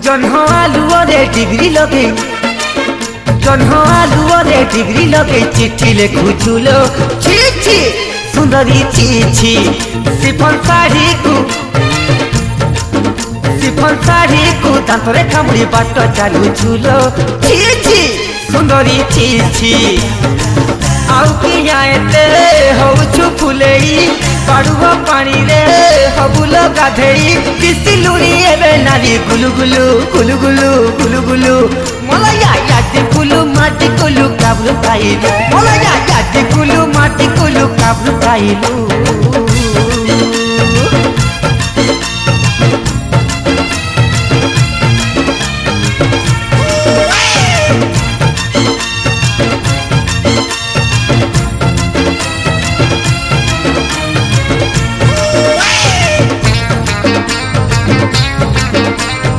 जन्ह आलुअरे degree लगे जन्ह आलुअरे degree लगे चिट्ठी लिखुचुलो छी छी सुंदरी छी छी सिफन साड़ी को दांतरे कामुड़ी बाट चलुचुलो छी छी सुंदरी छी छी आउ किया एते होउछु फुलेई पाड़ुआ पानी रे हबुल गाधेई किसी लुणी एबे नारी गुलु गुलु गुलु गुलु गुलु गुलु मलया याद गुलु माटी गुलु काबलु खाइलु मलया याद गुलु माटी गुलु काबलु खाइलु।